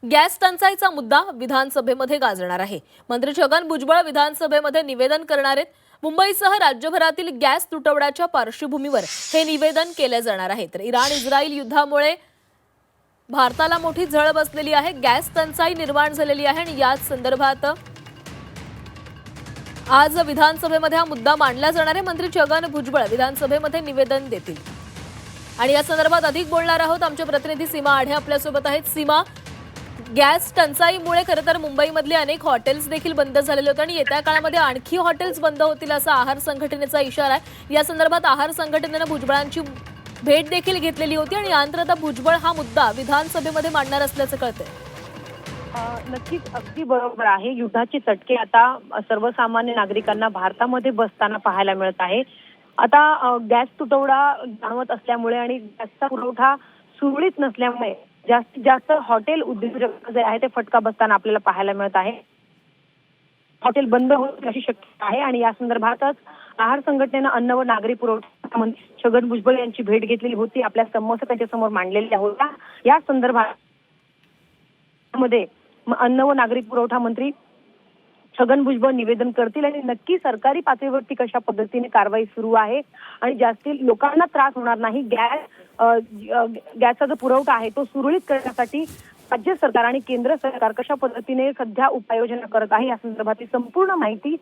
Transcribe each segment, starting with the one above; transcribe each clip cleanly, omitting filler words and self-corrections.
Gas टंचाईचा मुद्दा विधानसभेमध्ये गाजणार आहे। मंत्री छगन भुजबळ विधानसभेमध्ये निवेदन करणार आहेत। मुंबईसह राज्यभरातील गॅस तुटवड्याच्या पार्श्वभूमीवर हे निवेदन केले जाणार आहे। तर इराण-इस्रायल युद्धामुळे भारताला मोठी झळ बसलेली आहे। गॅस टंचाई निर्माण झालेली आहे आणि याच संदर्भात आज विधानसभेमध्ये हा मुद्दा मांडला जाणार आहे। मंत्री छगन भुजबळ विधानसभेमध्ये निवेदन देतील आणि या संदर्भात अधिक बोलणार आहोत। आमचे प्रतिनिधी सीमा आढे आपल्यासोबत आहेत। सीमा, गॅस टंचाईमुळे खरं तर मुंबईमधले अनेक हॉटेल्स देखील बंद झालेले होते आणि येत्या काळामध्ये आणखी हॉटेल्स बंद होतील असा आहार संघटनेचा इशारा आहे। या संदर्भात आहार संघटनेने भुजबळांची भेट देखील घेतलेली होती आणि यानंतर आता भुजबळ हा मुद्दा विधानसभेमध्ये मांडणार असल्याचं कळतंय। नक्कीच अगदी बरोबर आहे। युद्धाचे चटके आता सर्वसामान्य नागरिकांना भारतामध्ये बसताना पाहायला मिळत आहे। आता गॅस तुटवडा जाणवत असल्यामुळे आणि गॅसचा पुरवठा सुरळीत नसल्यामुळे जास्तीत जास्त हॉटेल उद्योजक जे आहे ते फटका बसताना आपल्याला पाहायला मिळत आहे। हॉटेल बंद होण्याची अशी शक्यता आहे आणि या संदर्भातच आहार संघटनेनं अन्न व नागरी पुरवठा मंत्री छगन भुजबळ यांची भेट घेतलेली होती। आपल्या समस्या त्यांच्यासमोर मांडलेल्या होत्या। या संदर्भात मध्ये अन्न व नागरी पुरवठा मंत्री छगन भुजबळ निवेदन करतील आणि नक्की सरकारी पातळीवरती कशा पद्धतीने कारवाई सुरू आहे आणि जास्ती लोकांना त्रास होणार नाही, गॅसचा जो पुरवठा आहे तो सुरळीत करण्यासाठी राज्य सरकार आणि केंद्र सरकार कशा पद्धतीने सध्या उपाययोजना करत आहे या संदर्भातली संपूर्ण माहिती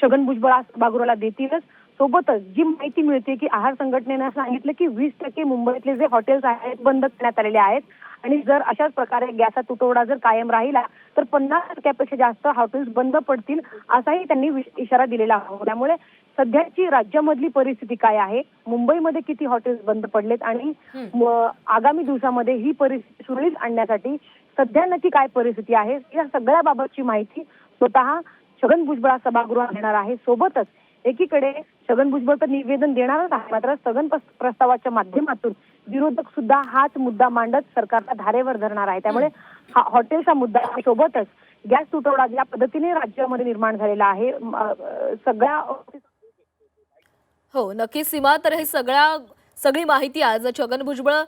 छगन भुजबळ आज सभागृहाला देतीलच। सोबतच जी माहिती मिळते की आहार संघटनेने सांगितलं की 20% मुंबईतले जे हॉटेल्स आहेत बंद करण्यात आलेले आहेत आणि जर अशाच प्रकारे गॅसचा तुटवडा जर कायम राहिला तर 50% जास्त हॉटेल्स बंद पडतील असाही त्यांनी इशारा दिलेला आहे। त्यामुळे सध्याची राज्यामधली परिस्थिती काय आहे, मुंबईमध्ये किती हॉटेल्स बंद पडलेत आणि आगामी दिवसामध्ये ही परिस्थिती सुरळीत आणण्यासाठी सध्या नक्की काय परिस्थिती आहे या सगळ्या बाबतची माहिती स्वतः छगन भुजबळ सभागृहात देणार आहे। सोबतच एकीकडे छगन भुजबळ तर निवेदन देणारच आहे, मात्र स्थगन प्रस्तावाच्या माध्यमातून विरोधक सुद्धा हाच मुद्दा मांडत सरकारला धारेवर धरणार आहे। त्यामुळे हा हॉटेलचा मुद्दा सोबतच गॅस तुटवडा ज्या पद्धतीने राज्यामध्ये निर्माण झालेला आहे सगळ्या हो नक्कीच सीमा, तर हे सगळी माहिती आज छगन भुजबळ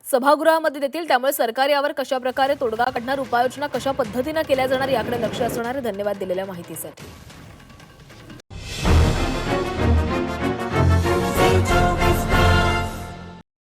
सभागृहामध्ये देतील। त्यामुळे सरकार यावर कशा प्रकारे तोडगा काढणार, उपाययोजना कशा पद्धतीने केल्या जाणार याकडे लक्ष असणार आहे। धन्यवाद दिलेल्या माहितीसाठी।